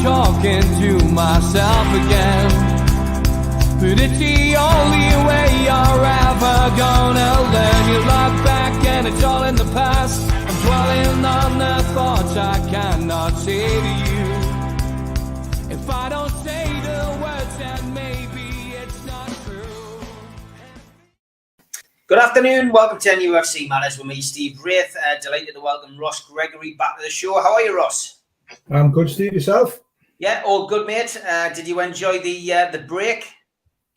Talking to myself again, but it's the only way you're ever gonna learn. You look back and it's all in the past. I'm dwelling on the thoughts I cannot say to you. If I don't say the words, then maybe it's not true. Good afternoon, welcome to NUFC Matters with me, Steve Wraith. Delighted to welcome Ross Gregory back to the show. How are you, Ross? I'm good, Steve. Yourself? Yeah, all good, mate. Did you enjoy the break?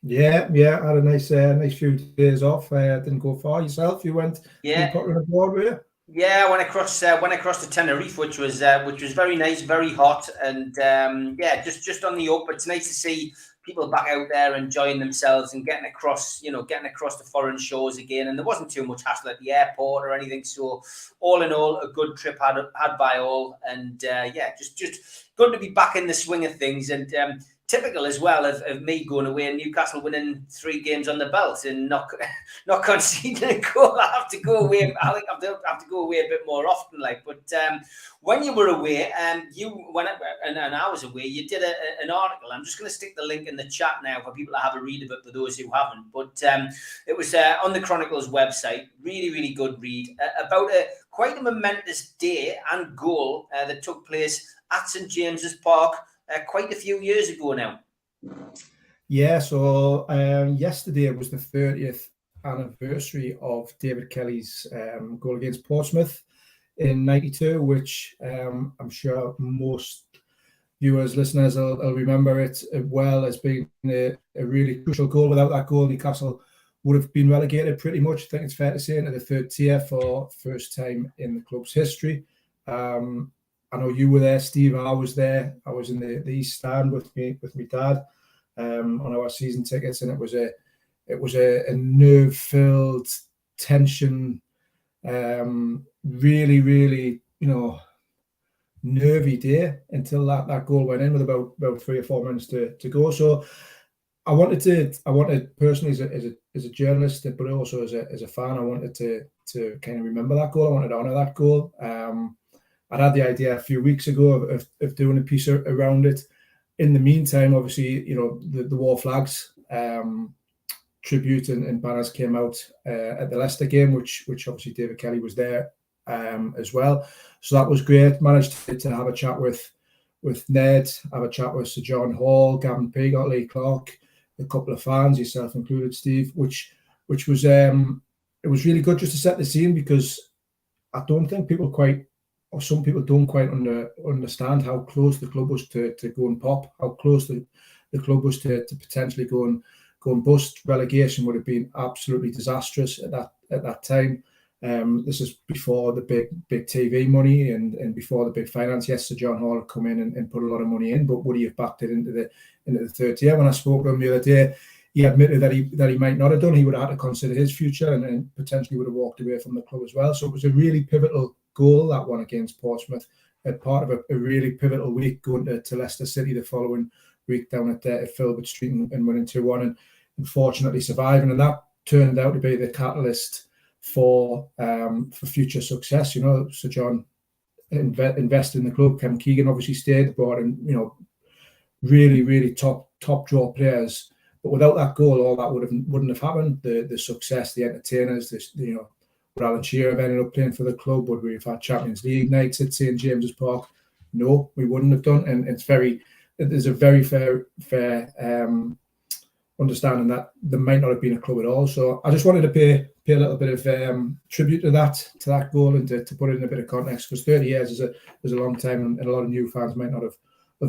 Yeah. I had a nice few days off. Didn't go far. Yourself? You went? Yeah. Pottering abroad, were you? Yeah, I went across to Tenerife, which was very nice, very hot, and just on the up. It's nice to see people back out there enjoying themselves and getting across the foreign shores again. And there wasn't too much hassle at the airport or anything. So all in all, a good trip had by all, and just good to be back in the swing of things. And typical as well of me going away and Newcastle winning 3 games on the belt and not conceding a goal. I have to go away. I think I have to go away a bit more often. But when you were away, and I was away, you did an article. I'm just going to stick the link in the chat now for people to have a read of it for those who haven't. But it was on the Chronicles website. Really, really good read about quite a momentous day and goal that took place at St James's Park quite a few years ago now. Yeah, so yesterday was the 30th anniversary of David Kelly's goal against Portsmouth in '92, which I'm sure most viewers, listeners will remember it well as being a really crucial goal. Without that goal, Newcastle would have been relegated pretty much. I think it's fair to say, into the 3rd tier for first time in the club's history. I know you were there, Steve. I was there. I was in the East Stand with my dad on our season tickets, and it was a nerve-filled, tension, really, really, nervy day until that goal went in with about 3 or 4 minutes to go. So I wanted personally as a journalist, but also as a fan, I wanted to kind of remember that goal. I wanted to honour that goal. I'd had the idea a few weeks ago of doing a piece around it. In the meantime, obviously, the War Flags tribute and banners came out at the Leicester game, which obviously David Kelly was there as well. So that was great. Managed to have a chat with Ned, have a chat with Sir John Hall, Gavin Peacock, Lee Clark, a couple of fans, yourself included, Steve, which was it was really good just to set the scene, because I don't think some people don't quite understand how close the club was to go and pop, how close the club was to potentially go and bust. Relegation would have been absolutely disastrous at that time. This is before the big TV money and before the big finance. Yes, Sir John Hall had come in and put a lot of money in, but would he have backed it into the 3rd tier? When I spoke to him the other day, he admitted that he might not have done. He would have had to consider his future and potentially would have walked away from the club as well. So it was a really pivotal goal, that one against Portsmouth, part of a really pivotal week, going to Leicester City the following week down at Filbert Street and winning 2-1 and unfortunately surviving. And that turned out to be the catalyst for future success. Sir John invested in the club. Kevin Keegan obviously stayed, brought in really, really top draw players. But without that goal, all that wouldn't have happened. The success, the entertainers, would Alan Shearer have ended up playing for the club? Would we have had Champions League nights at St James's Park? No, we wouldn't have done. And there's a very fair understanding that there might not have been a club at all. So I just wanted to pay a little bit of tribute to that goal and to put it in a bit of context, because 30 years is a long time, and a lot of new fans might not have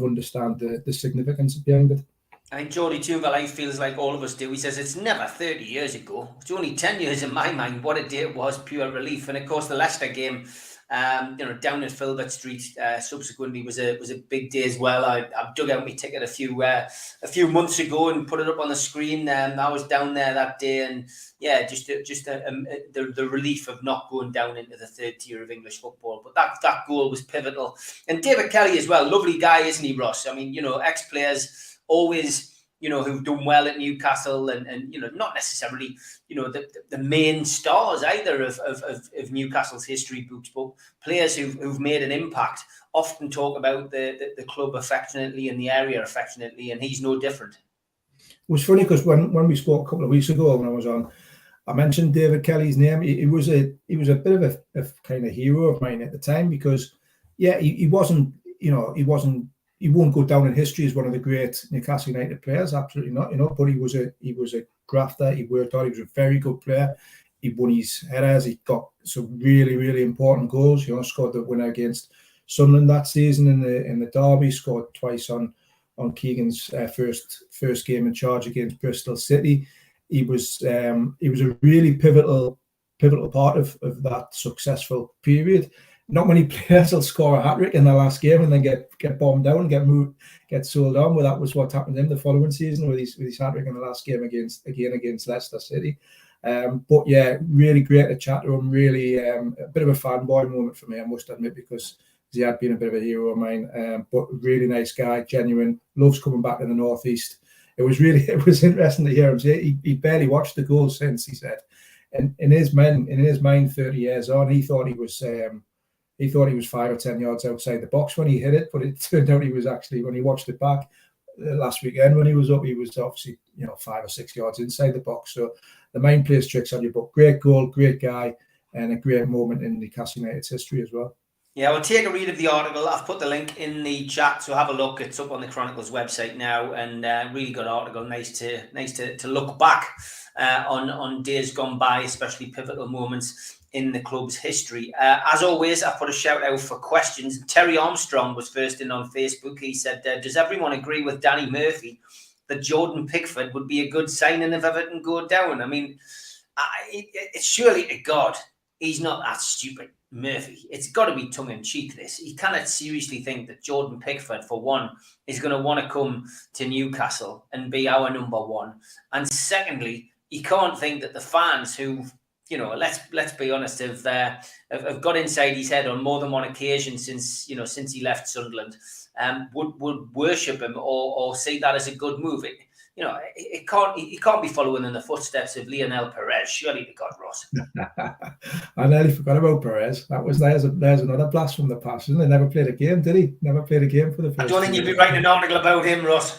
understand the significance behind it. I think Geordie Toonville feels like all of us do. He says it's never 30 years ago. It's only 10 years in my mind. What a day it was, pure relief. And of course, the Leicester game, down at Filbert Street. Subsequently was a big day as well. I dug out my ticket a few months ago and put it up on the screen. I was down there that day, and yeah, just the relief of not going down into the third tier of English football. But that goal was pivotal. And David Kelly as well, lovely guy, isn't he, Ross? I mean, ex-players always, who've done well at Newcastle and not necessarily, the main stars either of Newcastle's history books, but players who've made an impact often talk about the club affectionately and the area affectionately, and he's no different. It was funny because when we spoke a couple of weeks ago when I was on, I mentioned David Kelly's name. He was a bit of a kind of hero of mine at the time because, yeah, he wasn't, he won't go down in history as one of the great Newcastle United players, absolutely not, but he was a grafter. He worked hard. He was a very good player. He won his headers. He got some really, really important goals. Scored the winner against Sunderland that season in the derby. Scored twice on Keegan's first game in charge against Bristol City. He was a really pivotal part of that successful period. Not many players will score a hat-trick in their last game and then get bombed down, get sold on. Well, that was what happened to him the following season with his hat-trick in the last game against Leicester City. But yeah, really great to chat to him. Really a bit of a fanboy moment for me, I must admit, because he had been a bit of a hero of mine. But really nice guy, genuine, loves coming back to the Northeast. It was interesting to hear him say he barely watched the goals since, he said. And in his mind, 30 years on, he thought he was 5 or 10 yards outside the box when he hit it, but it turned out he was actually, when he watched it back last weekend when he was up, he was obviously 5 or 6 yards inside the box. So the mind plays tricks on you, but great goal, great guy, and a great moment in Newcastle United's history as well. Yeah, we'll take a read of the article. I've put the link in the chat, so have a look. It's up on the Chronicles website now, and really good article. Nice to look back on days gone by, especially pivotal moments in the club's history. As always, I put a shout out for questions. Terry Armstrong was first in on Facebook. He said, does everyone agree with Danny Murphy that Jordan Pickford would be a good signing if Everton go down? I mean, it's surely to God he's not that stupid, Murphy. It's got to be tongue-in-cheek, this. He cannot seriously think that Jordan Pickford, for one, is going to want to come to Newcastle and be our number one. And secondly, he can't think that the fans who, let's be honest, have got inside his head on more than one occasion since he left Sunderland, would worship him or see that as a good move. He can't be following in the footsteps of Lionel Perez. Surely to God, Ross. I nearly forgot about Perez. There's another blast from the past, isn't it? Never played a game, did he? Never played a game for the first. I don't think you'd be writing an article about him, Ross.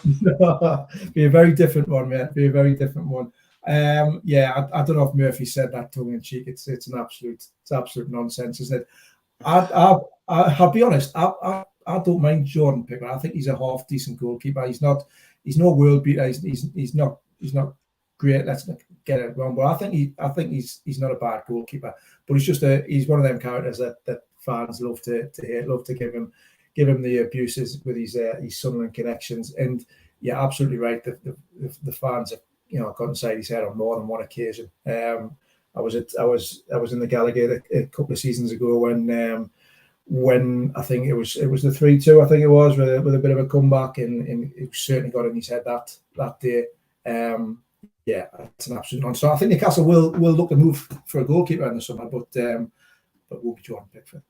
Be a very different one, mate. Be a very different one. I don't know if Murphy said that tongue in cheek. It's absolute nonsense, isn't it? I'll be honest. I don't mind Jordan Pickford. I think he's a half decent goalkeeper. He's no world beater. He's not great. Let's not get it wrong. But I think he's not a bad goalkeeper. But he's one of them characters that fans love to hate, love to give him the abuses with his Sunderland connections. And yeah, absolutely right. The fans have got inside his head on more than one occasion. I was in the Gallagher a couple of seasons ago when I think it was the 3-2, I think it was, with a bit of a comeback, and it certainly got in his head that day. It's an absolute nonsense. So I think Newcastle will look to move for a goalkeeper in the summer, but will be Jordan Pickford.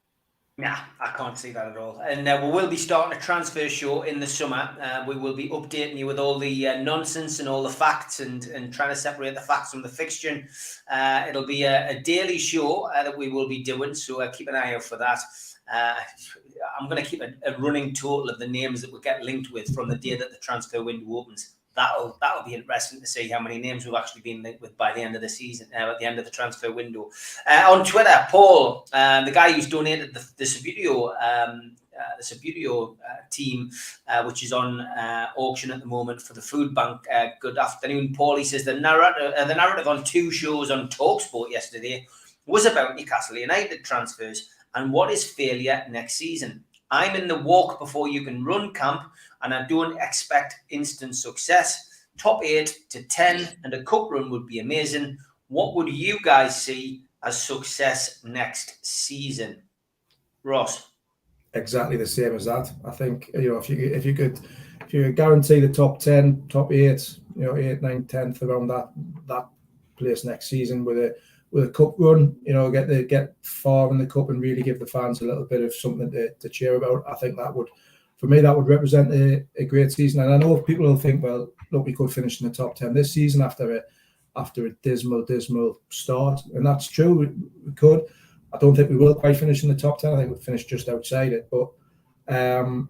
Nah, I can't see that at all. And we will be starting a transfer show in the summer. We will be updating you with all the nonsense and all the facts and trying to separate the facts from the fiction. It'll be a daily show that we will be doing, so keep an eye out for that. I'm going to keep a running total of the names that we get linked with from the day that the transfer window opens. That'll be interesting to see how many names we've actually been linked with by the end of the season, at the end of the transfer window. On Twitter, Paul, the guy who's donated the Subbuteo team, which is on auction at the moment for the food bank. Good afternoon, Paul. He says the narrative on two shows on TalkSport yesterday was about Newcastle United transfers and what is failure next season. I'm in the walk before you can run camp, and I don't expect instant success. Top 8 to 10 and a cup run would be amazing. What would you guys see as success next season? Ross? Exactly the same as that. I think, if you could guarantee the top 10, top 8, 8, 9, 10th around that place next season with a cup run, get far in the cup and really give the fans a little bit of something to cheer about. I think that would, for me, that would represent a great season. And I know people will think, well, look, we could finish in the top 10 this season after a dismal start, and that's true. We could. I don't think we will quite finish in the top 10. I think we'll finish just outside it. But run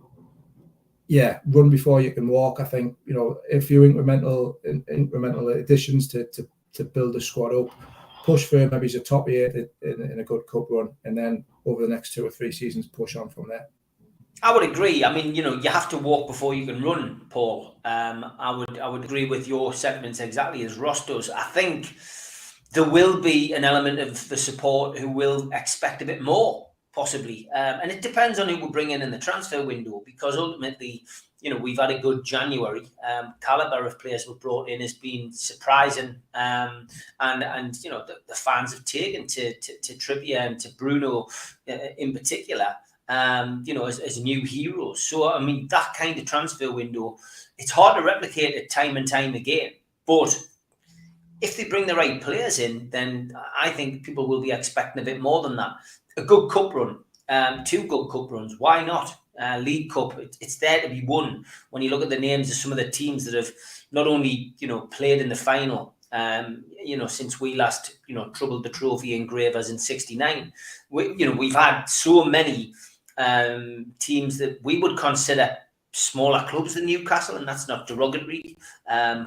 before you can walk. I think, if you're incremental additions to build the squad up, push for maybe a top 8 in a good cup run, and then over the next 2 or 3 seasons push on from there. I would agree. I mean, you have to walk before you can run, Paul. I would agree with your sentiments exactly as Ross does. I think there will be an element of the support who will expect a bit more, possibly. And it depends on who we bring in the transfer window, because ultimately, we've had a good January. Calibre of players we've brought in has been surprising. And the fans have taken to Trippier and to Bruno in particular, as new heroes. So, I mean, that kind of transfer window, it's hard to replicate it time and time again. But if they bring the right players in, then I think people will be expecting a bit more than that. A good cup run, 2 good cup runs, why not? League Cup, it's there to be won. When you look at the names of some of the teams that have not only, played in the final, since we last, troubled the trophy engravers in '69, we've had so many teams that we would consider smaller clubs than Newcastle, and that's not derogatory,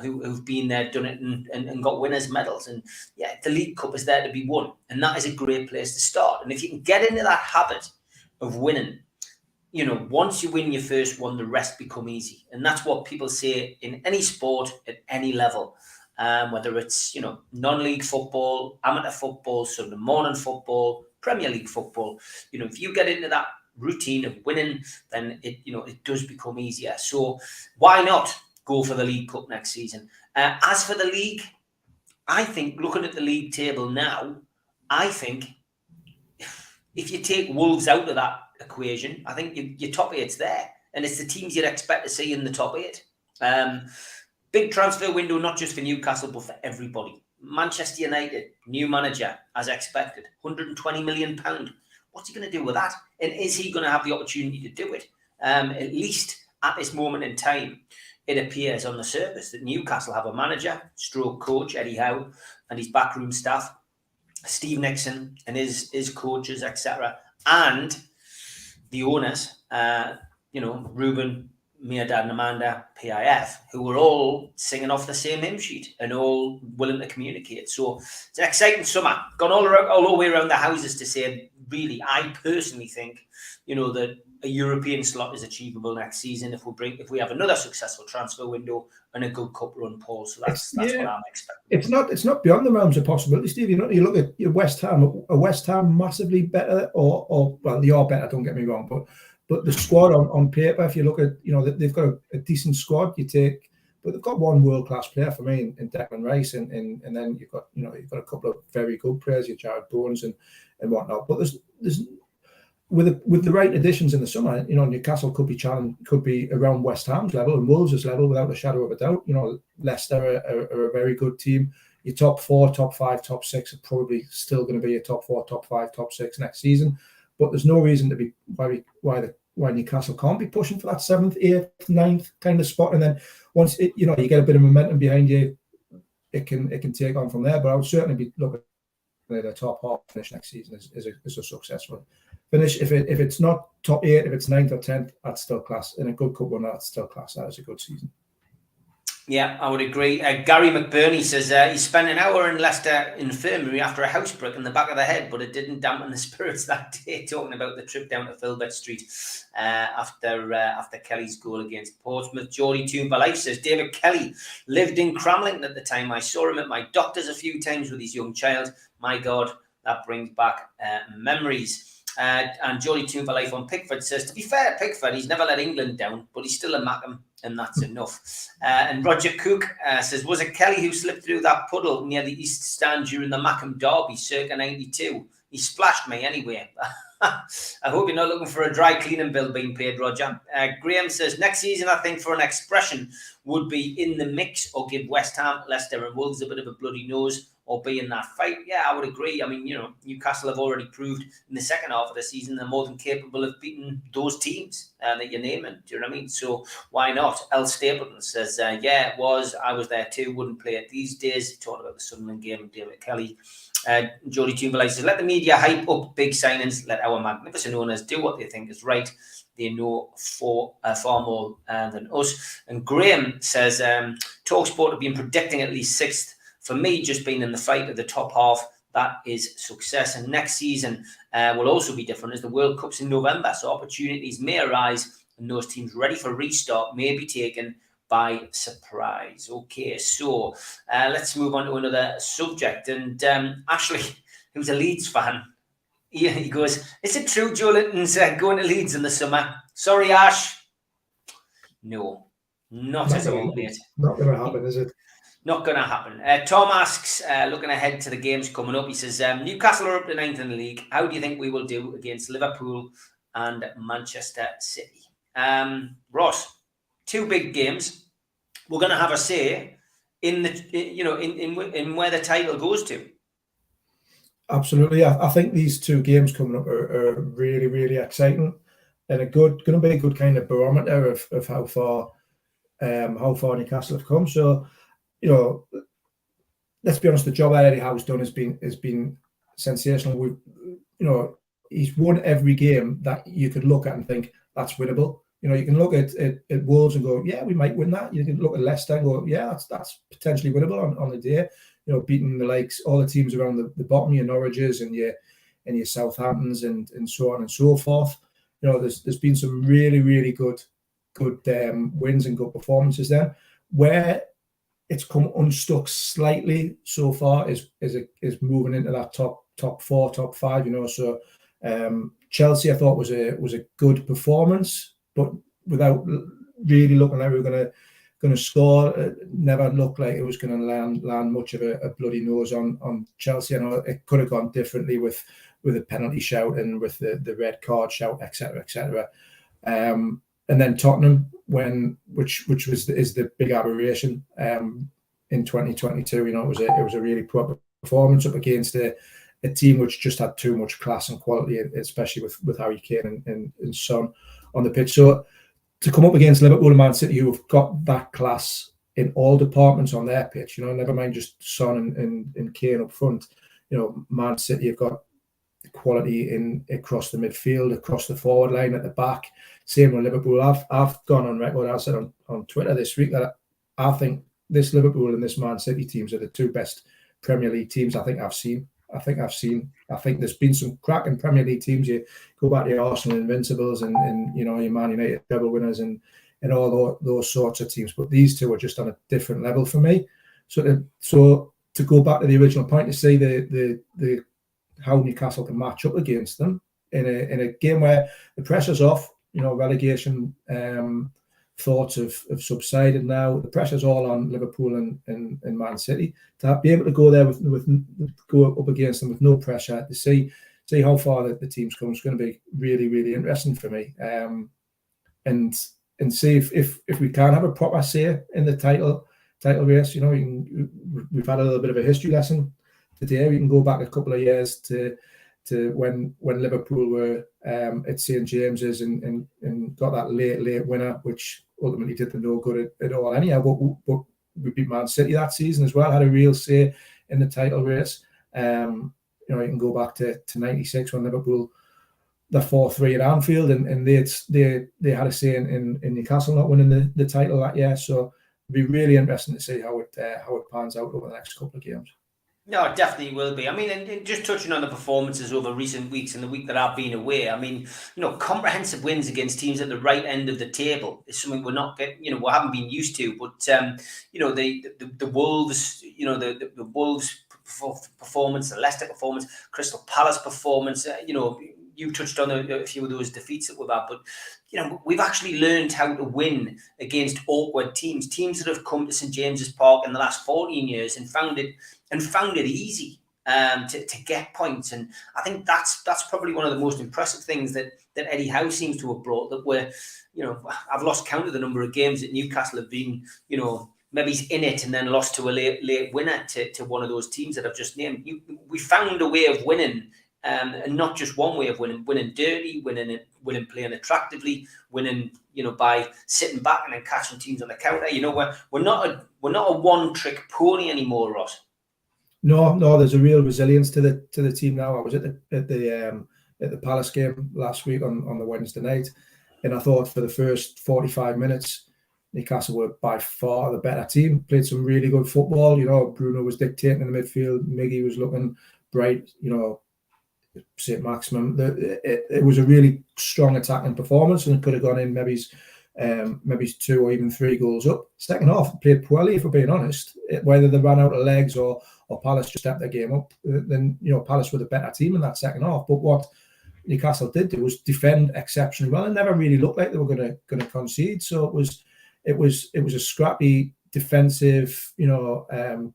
who've been there, done it, and got winners' medals. And yeah, the League Cup is there to be won, and that is a great place to start. And if you can get into that habit of winning, once you win your first one, the rest become easy. And that's what people say in any sport at any level, whether it's, non-league football, amateur football, Sunday morning football, Premier League football. If you get into that routine of winning, then it does become easier. So why not go for the League Cup next season? As for the league, I think, looking at the league table now, I think if you take Wolves out of that equation, I think your top 8's there, and it's the teams you'd expect to see in the top 8. Big transfer window, not just for Newcastle, but for everybody. Manchester United, new manager, as expected, £120 million. What's he going to do with that? And is he going to have the opportunity to do it? At least at this moment in time, it appears on the surface that Newcastle have a manager, stroke coach, Eddie Howe, and his backroom staff, Steve Nixon and his coaches, etc., and the owners, Ruben, Mirdad and Amanda, PIF, who were all singing off the same hymn sheet and all willing to communicate. So it's an exciting summer. Gone all the way around the houses to say, really, I personally think, that a European slot is achievable next season if we have another successful transfer window and a good cup run, Paul. So that's what I'm expecting. It's not beyond the realms of possibility, Steve. You look at your West Ham. Are West Ham massively better, or well, they are better. Don't get me wrong, but the squad on paper, if you look at, they've got a decent squad. But they've got one world class player for me in Declan Rice, and then you've got a couple of very good players, your Jared Bones and whatnot. But there's with the right additions in the summer, Newcastle could be around West Ham's level and Wolves' level without a shadow of a doubt. Leicester are a very good team. Your top 4, top 5, top 6 are probably still going to be a top 4, top 5, top 6 next season. But there's no reason to be why Newcastle can't be pushing for that 7th, 8th, 9th kind of spot. And then once you get a bit of momentum behind you, it can take on from there. But I would certainly be looking at the top half finish next season is a successful finish. If it's not top 8, if it's 9th or 10th, that's still class. In a good cup run, that's still class. That is a good season. Yeah, I would agree. Gary McBurney says he spent an hour in Leicester infirmary after a housebreak in the back of the head, but it didn't dampen the spirits that day, talking about the trip down to Filbert Street after Kelly's goal against Portsmouth. Geordie Toomba Life says David Kelly lived in Cramlington at the time. I saw him at my doctor's a few times with his young child. My God, that brings back memories. And Geordie Toomba Life on Pickford says, to be fair, Pickford, he's never let England down, but he's still a Mackham, and that's enough. And Roger Cook says, was it Kelly who slipped through that puddle near the East Stand during the Mackham derby circa 92? He splashed me anyway. I hope you're not looking for a dry cleaning bill being paid, Roger. Graham says, next season, I think for an expression would be in the mix or give West Ham, Leicester and Wolves a bit of a bloody nose or be in that fight. Yeah, I would agree. I mean, Newcastle have already proved in the second half of the season they're more than capable of beating those teams that you're naming. Do you know what I mean? So why not? L. Stapleton says, yeah, it was. I was there too. Wouldn't play it these days. Talking about the Sunderland game, David Kelly. Jody Toomberley says, let the media hype up big signings. Let our magnificent owners do what they think is right. They know far more than us. And Graham says, TalkSport have been predicting at least 6th. For me, just being in the fight at the top half, that is success. And next season will also be different as the World Cup's in November. So opportunities may arise and those teams ready for restart may be taken by surprise. Okay, so let's move on to another subject. And Ashley, who's a Leeds fan, he goes, is it true Joe Linton's going to Leeds in the summer? Sorry, Ash. No, not at all, mate. Not going to happen, is it? Not going to happen. Tom asks, looking ahead to the games coming up, he says, Newcastle are up to 9th in the league. How do you think we will do against Liverpool and Manchester City? Ross, 2 big games. We're going to have a say in in where the title goes to. Absolutely. I think these 2 games coming up are really, really exciting and going to be a good kind of barometer of how far Newcastle have come. So, let's be honest, the job that Eddie Howe's done has been sensational. He's won every game that you could look at and think that's winnable. You can look at Wolves and go, yeah, we might win that. You can look at Leicester and go, yeah, that's potentially winnable on the day. Beating the likes, all the teams around the bottom, your Norwiches and your Southamptons and so on and so forth. There's been some really, really good wins and good performances there. Where it's come unstuck slightly so far is moving into that top 4, top 5. So Chelsea, I thought was a good performance, but without really looking like we were going to score, it never looked like it was going to land much of a bloody nose on Chelsea. I know it could have gone differently with a penalty shout and with the red card shout, etc. And then Tottenham, which is the big aberration in 2022. It was a really proper performance up against a team which just had too much class and quality, especially with Harry Kane and Son on the pitch. So to come up against Liverpool and Man City, who have got that class in all departments on their pitch, never mind just Son and Kane up front. Man City have got quality across the midfield, across the forward line, at the back. Same with Liverpool. I've gone on record. I said on Twitter this week that I think this Liverpool and this Man City teams are the 2 best Premier League teams I think I've seen. I think there's been some cracking Premier League teams. You go back to your Arsenal Invincibles and your Man United treble winners and all those sorts of teams. But these 2 are just on a different level for me. So to go back to the original point, to see the how Newcastle can match up against them in a game where the pressure's off, relegation thoughts have subsided now. The pressure's all on Liverpool and Man City. To be able to go there go up against them with no pressure, to see how far the teams come, is going to be really, really interesting for me. And see if we can have a proper say in the title race. We've had a little bit of a history lesson today. We can go back a couple of years to when Liverpool were at St James's and got that late winner, which ultimately did them no good at all anyhow. But we beat Man City that season as well, had a real say in the title race. You can go back to 96 when Liverpool, the 4-3 at Anfield, and they had a say in Newcastle not winning the title that year. So it'd be really interesting to see how it pans out over the next couple of games. No, it definitely will be. I mean, and just touching on the performances over recent weeks and the week that I've been away, I mean, comprehensive wins against teams at the right end of the table is something we're not getting, we haven't been used to. But the Wolves, the Wolves performance, the Leicester performance, Crystal Palace performance, you touched on a few of those defeats that we've had, but we've actually learned how to win against awkward teams that have come to St James's Park in the last 14 years and found it easy. to get points. And I think that's probably one of the most impressive things that Eddie Howe seems to have brought, that we're, I've lost count of the number of games that Newcastle have been, maybe he's in it and then lost to a late winner to one of those teams that I've just named. We found a way of winning, and not just one way of winning dirty, winning playing attractively, winning, by sitting back and then catching teams on the counter. We're not a one-trick pony anymore, Ross. No, there's a real resilience to the team now. I was at the Palace game last week on the Wednesday night, and I thought for the first 45 minutes, Newcastle were by far the better team. Played some really good football. Bruno was dictating in the midfield. Miggy was looking bright. St. Maximum. It was a really strong attacking performance, and it could have gone in maybe 2 or even 3 goals up. Second half played poorly, if we're being honest. Whether they ran out of legs or Palace just stepped their game up, then Palace were the better team in that second half. But what Newcastle did do was defend exceptionally well, and never really looked like they were going to concede. So it was a scrappy, defensive,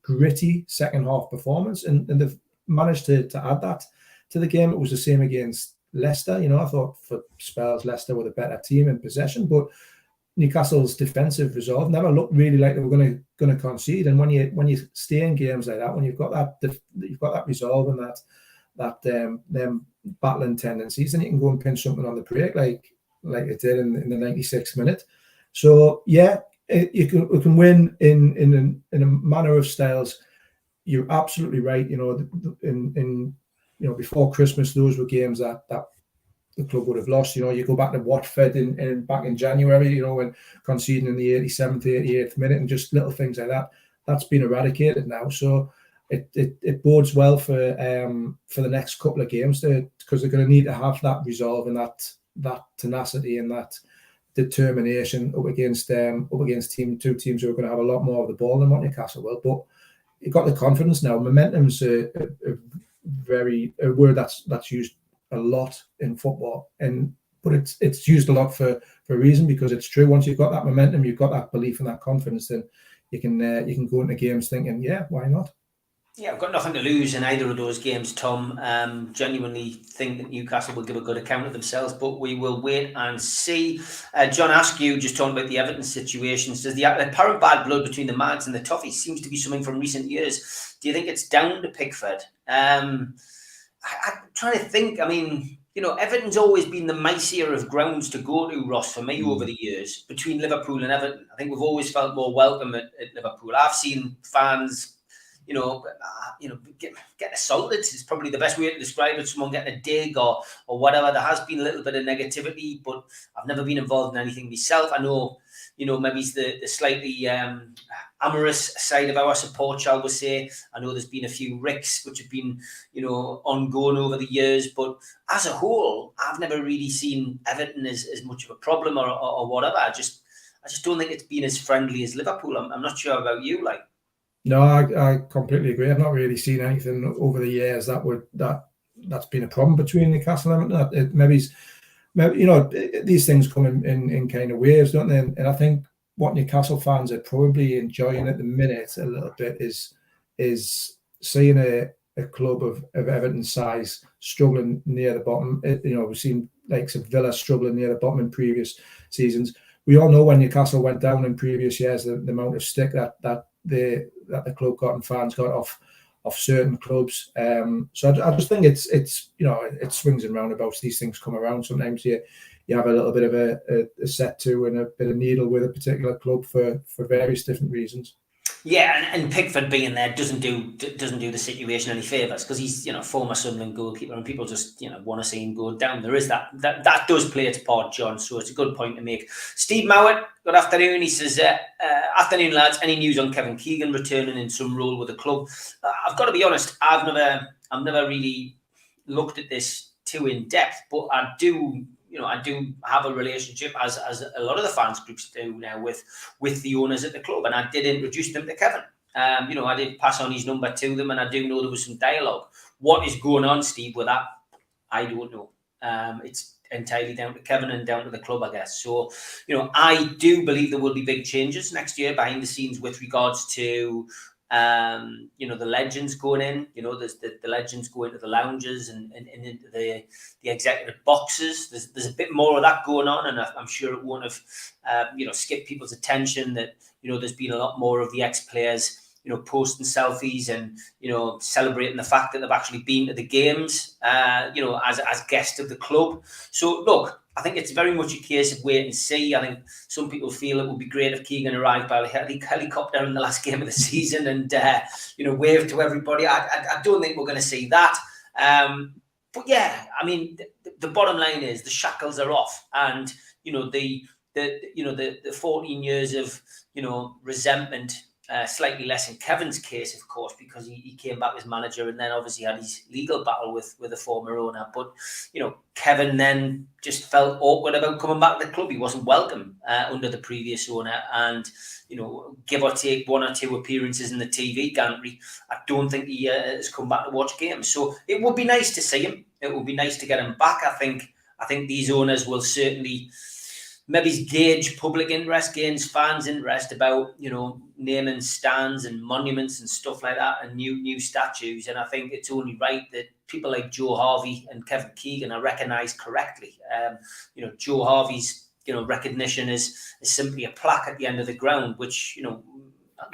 gritty second half performance, and they've managed to add that to the game. It was the same against Leicester. I thought for spells Leicester were the better team in possession, but Newcastle's defensive resolve never looked really like they were going to concede. And when you stay in games like that, when you've got that resolve and that them battling tendencies, then you can go and pin something on the break like it did in the 96th minute. So yeah, you can win in a manner of styles. You're absolutely right. Before Christmas, those were games that the club would have lost. You go back to Watford back in January, when conceding in the 87th, 88th minute, and just little things like that. That's been eradicated now. So it bodes well for the next couple of games, because they're going to need to have that resolve and that tenacity and that determination up against two teams who are going to have a lot more of the ball than what Newcastle will. But you've got the confidence now. Momentum's a word that's used a lot in football, but it's used a lot for a reason, because it's true. Once you've got that momentum, you've got that belief and that confidence, then you can go into games thinking, yeah, why not? Yeah, I've got nothing to lose in either of those games, Tom. Genuinely think that Newcastle will give a good account of themselves, but we will wait and see. John Askew, just talking about the Everton situation, says the apparent bad blood between the Mads and the Toffees seems to be something from recent years. Do you think it's down to Pickford? I'm trying to think. I mean, Everton's always been the mice-ear of grounds to go to, Ross, for me over the years. Between Liverpool and Everton, I think we've always felt more welcome at Liverpool. I've seen fans get assaulted is probably the best way to describe it. Someone getting a dig or whatever. There has been a little bit of negativity, but I've never been involved in anything myself. I know, maybe it's the slightly amorous side of our support, shall we say. I know there's been a few ricks which have been, ongoing over the years, but as a whole, I've never really seen Everton as much of a problem or whatever. I just don't think it's been as friendly as Liverpool. I'm not sure about you, like. No, I completely agree. I've not really seen anything over the years that's been a problem between Newcastle and Everton. Maybe these things come in kind of waves, don't they? And I think what Newcastle fans are probably enjoying at the minute a little bit is seeing a club of Everton's size struggling near the bottom. We've seen like some Villa struggling near the bottom in previous seasons. We all know when Newcastle went down in previous years, the amount of stick that the club got and fans got off certain clubs. So I just think it's it swings and roundabouts. These things come around. Sometimes you have a little bit of a set to and a bit of needle with a particular club for various different reasons. Yeah, and Pickford being there doesn't do the situation any favours, because he's former Sunderland goalkeeper, and people just want to see him go down. There is that does play its part, John. So it's a good point to make. Steve Mowat, good afternoon. He says, "Afternoon, lads. Any news on Kevin Keegan returning in some role with the club?" I've got to be honest. I've never really looked at this too in depth, but I do have a relationship, as a lot of the fans groups do now, with the owners at the club, and I did introduce them to Kevin. I did pass on his number to them, and I do know there was some dialogue. What is going on, Steve, with that? I don't know. It's entirely down to Kevin and down to the club, I guess. So, I do believe there will be big changes next year behind the scenes with regards to You know, the legends going in, you know, there's the legends go into the lounges and into the executive boxes. There's a bit more of that going on, and I'm sure it won't have, you know, skipped people's attention that, you know, there's been a lot more of the ex-players, you know, posting selfies and, you know, celebrating the fact that they've actually been to the games, you know, as guests of the club. So, look, I think it's very much a case of wait and see. I think some people feel it would be great if Keegan arrived by a helicopter in the last game of the season and, you know, waved to everybody. I don't think we're going to see that. But, yeah, I mean, the bottom line is the shackles are off. And, you know, the 14 years of, you know, resentment, slightly less in Kevin's case, of course, because he came back as manager and then obviously had his legal battle with the former owner. But, you know, Kevin then just felt awkward about coming back to the club. He wasn't welcome under the previous owner. And, you know, give or take 1 or 2 appearances in the TV gantry, I don't think he has come back to watch games. So it would be nice to see him. It would be nice to get him back. I think these owners will certainly maybe gauge public interest, gains fans' interest about, you know, naming stands and monuments and stuff like that and new statues. And I think it's only right that people like Joe Harvey and Kevin Keegan are recognised correctly. You know, Joe Harvey's, you know, recognition is simply a plaque at the end of the ground, which, you know,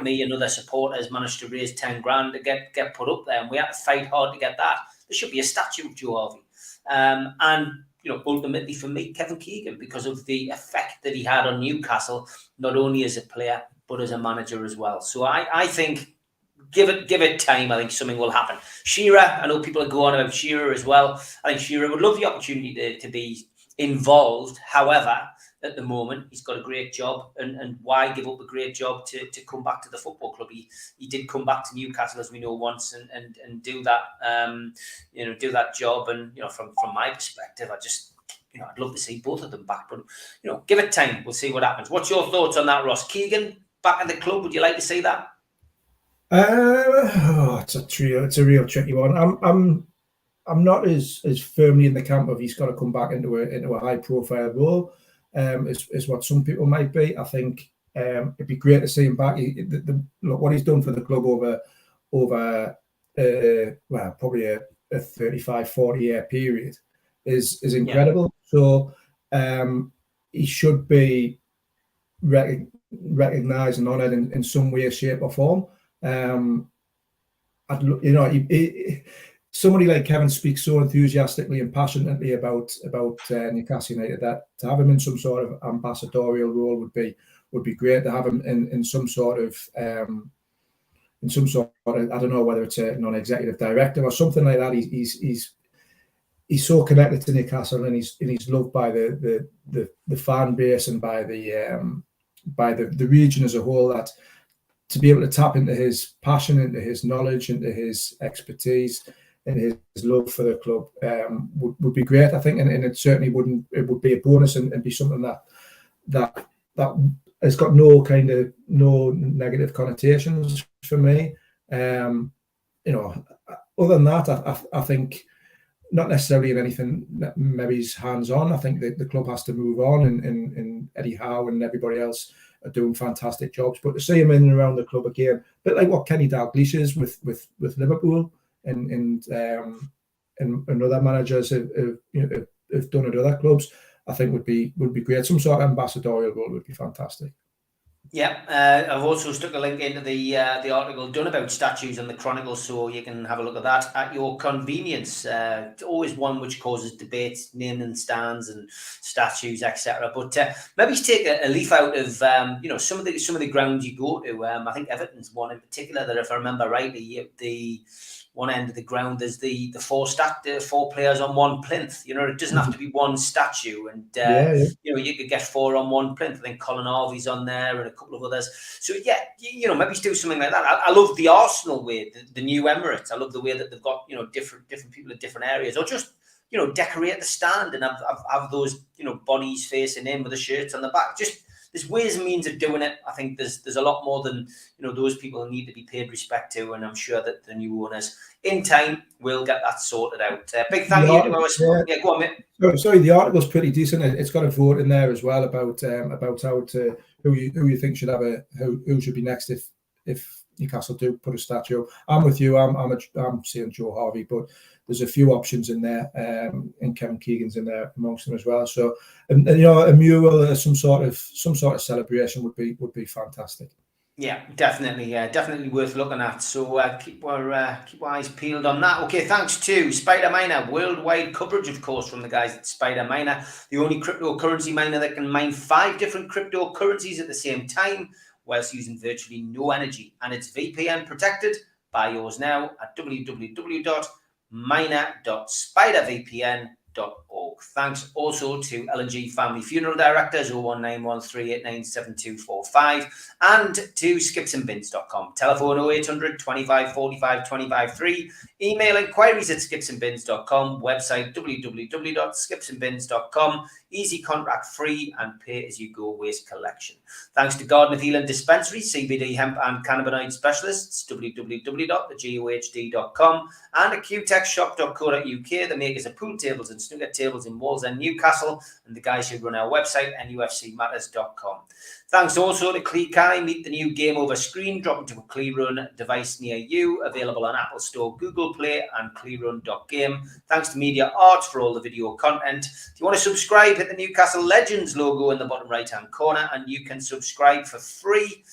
me and other supporters managed to raise 10 grand to get put up there. And we had to fight hard to get that. There should be a statue of Joe Harvey. And, you know, ultimately for me, Kevin Keegan, because of the effect that he had on Newcastle, not only as a player, but as a manager as well. So I think, give it time, I think something will happen. Shearer, I know people are going on about Shearer as well. I think Shearer would love the opportunity to be involved. However, at the moment, he's got a great job, and why give up a great job to come back to the football club? He did come back to Newcastle, as we know, once and do that, you know, do that job. And, you know, from my perspective, I just, you know, I'd love to see both of them back, but, you know, give it time. We'll see what happens. What's your thoughts on that, Ross? Keegan back at the club? Would you like to see that? It's a real tricky one. I'm not as firmly in the camp of he's got to come back into a high profile role. Is what some people might be. I think it'd be great to see him back. Look what he's done for the club over well, probably a 35-40 year period is incredible. Yeah. So he should be recognised and honoured in some way, shape, or form. You know, somebody like Kevin speaks so enthusiastically and passionately about Newcastle United that to have him in some sort of ambassadorial role would be great. To have him in some sort of I don't know whether it's a non-executive director or something like that. He's so connected to Newcastle and he's loved by the fan base and by the region as a whole, that to be able to tap into his passion, into his knowledge, into his expertise, and his love for the club would be great, I think, and it certainly would be a bonus and be something that has got no negative connotations for me. You know, other than that, I think not necessarily in anything that maybe he's hands-on. I think that the club has to move on, and Eddie Howe and everybody else are doing fantastic jobs. But to see him in and around the club again, a bit like what Kenny Dalglish is with Liverpool, and other managers have done at other clubs, I think would be great. Some sort of ambassadorial role would be fantastic. Yeah, I've also stuck a link into the article done about statues on the Chronicle, so you can have a look at that at your convenience. It's always one which causes debates, naming stands and statues, etc. But maybe take a leaf out of you know, some of the grounds you go to. I think Everton's one in particular that, if I remember rightly, the one end of the ground, there's the four players on one plinth. You know, it doesn't have to be one statue, and you know, you could get 4 on one plinth. I think Colin Harvey's on there and a couple of others. So yeah, you know, maybe do something like that. I love the Arsenal way, the new Emirates. I love the way that they've got, you know, different people in different areas, or just, you know, decorate the stand and have those, you know, bodies facing in with the shirts on the back. Just, there's ways and means of doing it. I think there's a lot more than, you know, those people need to be paid respect to, and I'm sure that the new owners in time will get that sorted out. Big thank you to our sport. Yeah, go on, mate. Sorry, the article's pretty decent. It's got a vote in there as well about how to who you think should have who should be next if Newcastle do put a statue. I'm with you. I'm saying Joe Harvey, but there's a few options in there, and Kevin Keegan's in there amongst them as well. So, and you know, a mural or some sort of celebration would be fantastic. Yeah, definitely. Yeah, definitely worth looking at. So keep our eyes peeled on that. Okay, thanks to Spider Miner. Worldwide coverage, of course, from the guys at Spider Miner. The only cryptocurrency miner that can mine 5 different cryptocurrencies at the same time, whilst using virtually no energy. And it's VPN protected. Buy yours now at www.miner.spidervpn.org. Thanks also to L&G Family Funeral Directors 01913897245 and to skipsandbins.com. Telephone 0800 25 45 25 3. Email inquiries at skipsandbins.com. Website www.skipsandbins.com. Easy contract free and pay as you go waste collection. Thanks to Garden of Healing Dispensary, CBD hemp and cannabinoid specialists, www.thegohd.com, and acutechshop.co.uk, the makers of pool tables and snooker tables in Wallsend, Newcastle, and the guys who run our website, NUFCmatters.com. Thanks also to Cleekai. Meet the new game over screen. Drop into a Cleerun device near you. Available on Apple Store, Google Play, and cleerun.game. Thanks to Media Arts for all the video content. If you want to subscribe, hit the Newcastle Legends logo in the bottom right-hand corner, and you can subscribe for free.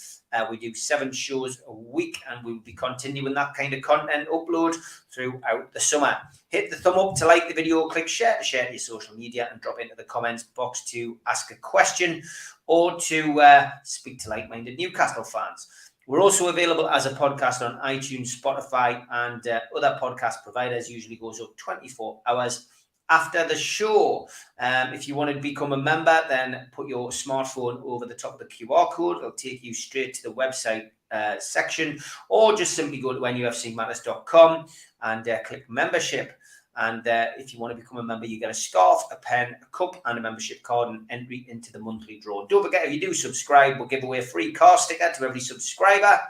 We do 7 shows a week, and we'll be continuing that kind of content upload throughout the summer. Hit the thumb up to like the video, click share to share to your social media, and drop into the comments box to ask a question or to speak to like-minded Newcastle fans. We're also available as a podcast on iTunes, Spotify, and other podcast providers. Usually goes up 24 hours after the show. If you want to become a member, then put your smartphone over the top of the QR code. It'll take you straight to the website section, or just simply go to NUFCmatters.com and click membership. And if you want to become a member, you get a scarf, a pen, a cup, and a membership card, and entry into the monthly draw. Don't forget, if you do subscribe, we'll give away a free car sticker to every subscriber.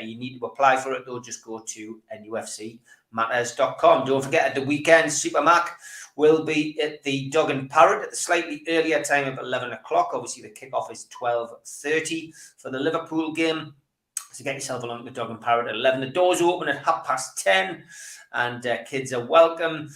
You need to apply for it, though. Just go to NUFCmatters.com. Don't forget, at the weekend, Super Mac will be at the Dog and Parrot at the slightly earlier time of 11 o'clock. Obviously, the kickoff is 12:30 for the Liverpool game. So get yourself along to the Dog and Parrot at 11. The doors open at 10:30, and kids are welcome.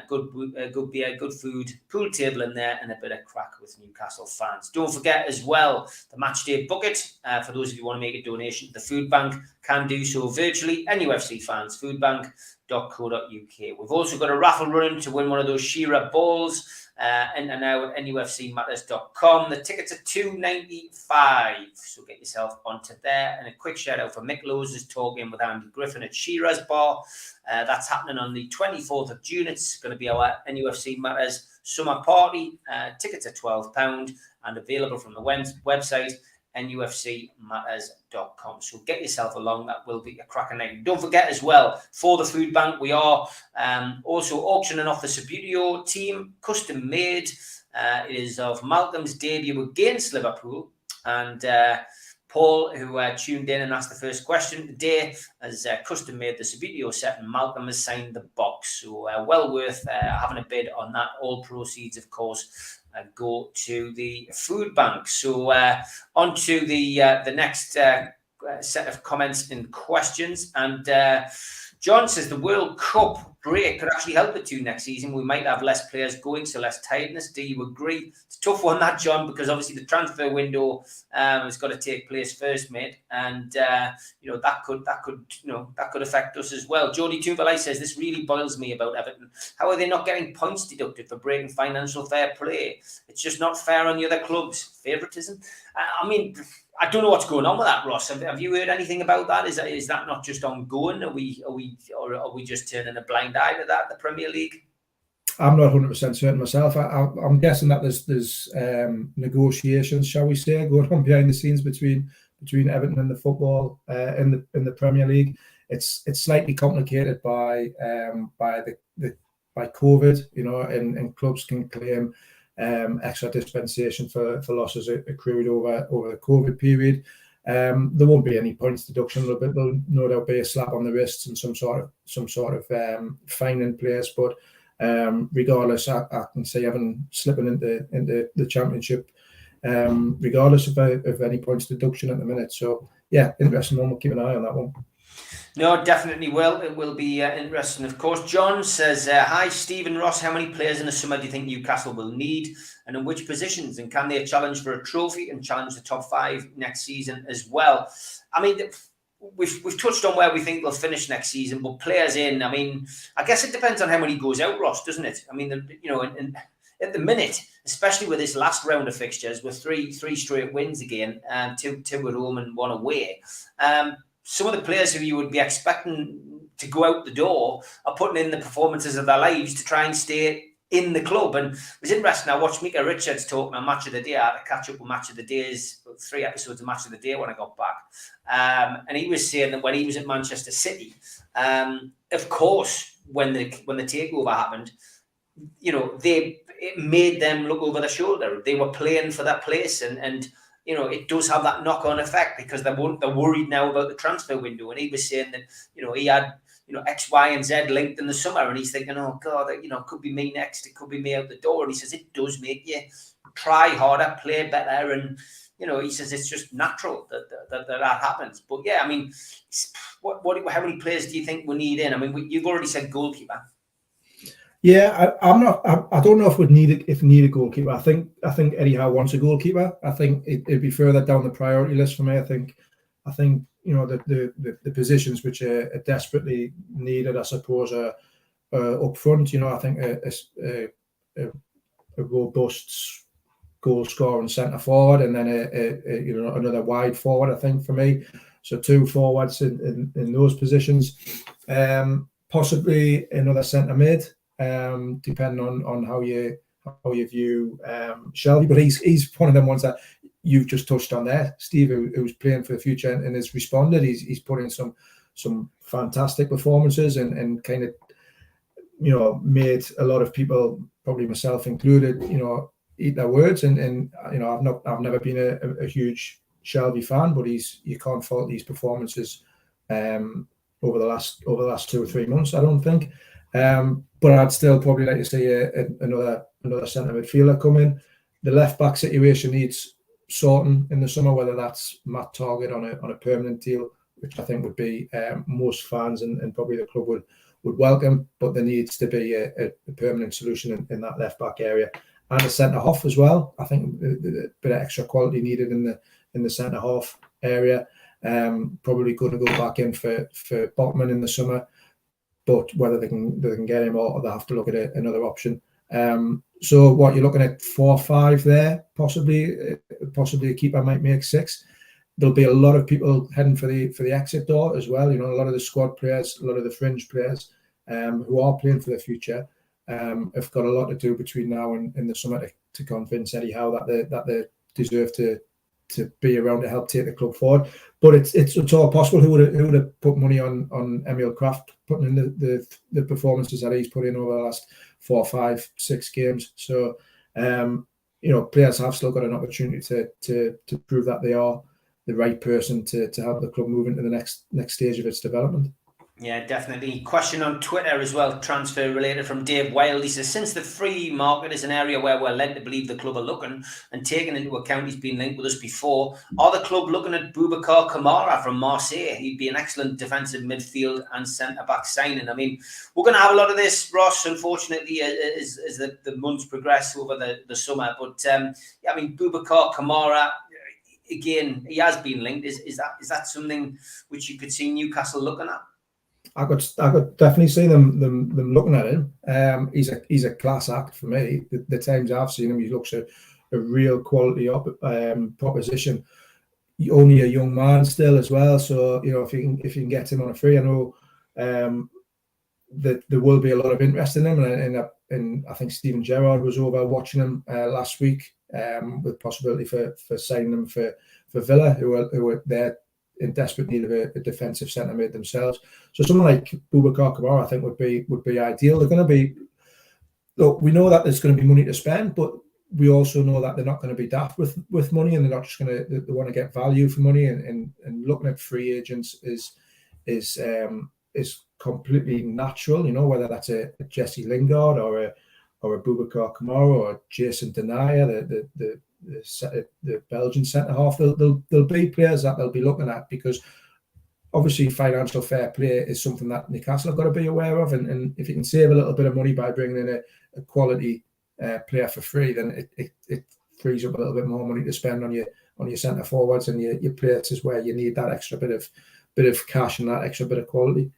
Good beer, good food, pool table in there, and a bit of crack with Newcastle fans. Don't forget as well the matchday bucket. For those of you who want to make a donation to the food bank, can do so virtually. NUFC fans, foodbank.co.uk. We've also got a raffle running to win one of those Shearer balls. Enter now at NUFCmatters.com. The tickets are $2.95, so get yourself onto there. And a quick shout out for Mick Lowes talking with Andy Griffin at Shearer's Bar. That's happening on the 24th of June. It's going to be our NUFC Matters summer party. Tickets are £12 and available from the website NUFCmatters.com. So get yourself along. That will be a cracking night. Don't forget as well, for the food bank, we are also auctioning off the Subbuteo team, custom made. It is of Malcolm's debut against Liverpool. And Paul, who tuned in and asked the first question today, has custom made the Subbuteo set, and Malcolm has signed the box. So well worth having a bid on that. All proceeds, of course, go to the food bank. So on to the next set of comments and questions. And John says the World Cup break could actually help the two next season. We might have less players going, so less tiredness. Do you agree? It's a tough one, that, John, because obviously the transfer window has got to take place first, mate. And that could affect us as well. Jody Tuvalai says this really boils me about Everton. How are they not getting points deducted for breaking financial fair play? It's just not fair on the other clubs. Favoritism. I don't know what's going on with that, Ross. Have you heard anything about that? Is that not just ongoing? Are we just turning a blind eye to that, the Premier League? I'm not 100% certain myself. I'm guessing that there's negotiations, shall we say, going on behind the scenes between Everton and the football in the Premier League. It's slightly complicated by COVID, and clubs can claim extra dispensation for losses accrued over the COVID period. There won't be any points deduction. There'll no doubt be a slap on the wrists and some sort of fine in place. But regardless, I can see Everton slipping into the Championship, regardless of any points deduction at the minute. So yeah, interesting one. We'll keep an eye on that one. No, definitely will. It will be interesting, of course. John says, hi, Stephen Ross. How many players in the summer do you think Newcastle will need, and in which positions? And can they challenge for a trophy and challenge the top 5 next season as well? I mean, we've touched on where we think they'll finish next season, but players in, I mean, I guess it depends on how many goes out, Ross, doesn't it? I mean, you know, at the minute, especially with this last round of fixtures, with three straight wins again, two at home and 1 away, some of the players who you would be expecting to go out the door are putting in the performances of their lives to try and stay in the club. And it was interesting. I watched Mika Richards talking on Match of the Day. I had to catch up with Match of the Day's 3 episodes of Match of the Day when I got back. And he was saying that when he was at Manchester City, of course, when the takeover happened, you know, it made them look over their shoulder. They were playing for that place, and you know, it does have that knock-on effect because they're worried now about the transfer window. And he was saying that, you know, he had, you know, X, Y, and Z linked in the summer, and he's thinking, oh God, you know, it could be me next. It could be me out the door. And he says it does make you try harder, play better, and you know, he says it's just natural that happens. But yeah, I mean, how many players do you think we need in? I mean, you've already said goalkeeper. Yeah, I don't know if we'd need a goalkeeper. I think Eddie Howe wants a goalkeeper. I think it'd be further down the priority list for me. I think you know, the positions which are desperately needed, I suppose, are up front. You know, I think a robust goal scoring centre forward, and then you know, another wide forward. I think for me, so 2 forwards in those positions, possibly another centre mid. Depending on how you view Shelby, but he's one of them ones that you've just touched on there, Steve, who's playing for the future and has responded. He's put in some fantastic performances and kind of, you know, made a lot of people, probably myself included, you know, eat their words. And you know, I've never been a huge Shelby fan, but you can't fault these performances over the last 2 or 3 months, I don't think. But I'd still probably like to see another centre midfielder come in. The left back situation needs sorting in the summer, whether that's Matt Targett on a permanent deal, which I think would be most fans and probably the club would welcome. But there needs to be a permanent solution in that left back area, and a centre half as well. I think a bit of extra quality needed in the centre half area. Probably going to go back in for Botman in the summer. But whether they can get him, or they have to look at another option. So what you're looking at 4 or 5 there, possibly a keeper might make 6. There'll be a lot of people heading for the exit door as well. You know, a lot of the squad players, a lot of the fringe players who are playing for the future have got a lot to do between now and in the summer to convince Eddie Howe that they deserve to be around to help take the club forward. But it's all possible. Who would have put money on Emil Kraft putting in the performances that he's put in over the last 4, 5, 6 games? So you know, players have still got an opportunity to prove that they are the right person to help the club move into the next stage of its development. Yeah, definitely. Question on Twitter as well, transfer related, from Dave Wild. He says, since the free market is an area where we're led to believe the club are looking, and taking into account he's been linked with us before, are the club looking at Boubacar Kamara from Marseille? He'd be an excellent defensive midfield and centre-back signing. I mean, we're going to have a lot of this, Ross, unfortunately, as the months progress over the summer. But, yeah, I mean, Boubacar Kamara, again, he has been linked. Is that something which you could see Newcastle looking at? I could definitely see them looking at him. He's a class act for me. The times I've seen him, he looks a real quality proposition. Only a young man still as well, so you know, if you can get him on a free, I know that there will be a lot of interest in him, and I think Steven Gerrard was over watching him last week with possibility for signing him for Villa, who are there in desperate need of a defensive centre mid themselves. So someone like Boubacar Kamara, I think, would be ideal. They're going to be, look, we know that there's going to be money to spend, but we also know that they're not going to be daft with money, and they're not just going to, they want to get value for money, and looking at free agents is completely natural, you know, whether that's a Jesse Lingard or a Boubacar Kamara or Jason Denayer, the the Belgian centre half. There'll be players that they'll be looking at, because obviously financial fair play is something that Newcastle have got to be aware of, and if you can save a little bit of money by bringing in a quality player for free, then it frees up a little bit more money to spend on your centre forwards and your places where you need that extra bit of cash and that extra bit of quality.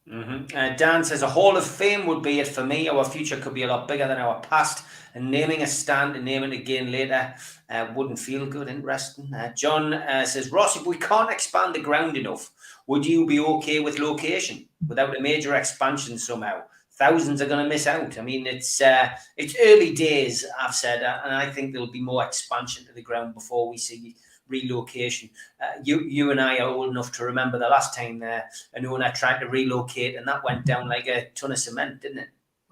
Dan says a Hall of Fame would be it for me. Our future could be a lot bigger than our past, and naming a stand and naming it again later wouldn't feel good. Interesting. John says, Ross, if we can't expand the ground enough, would you be okay with location without a major expansion somehow? Thousands are going to miss out. I mean, it's early days, I've said, and I think there'll be more expansion to the ground before we see relocation. You and I are old enough to remember the last time an owner tried to relocate, and that went down like a ton of cement, didn't it?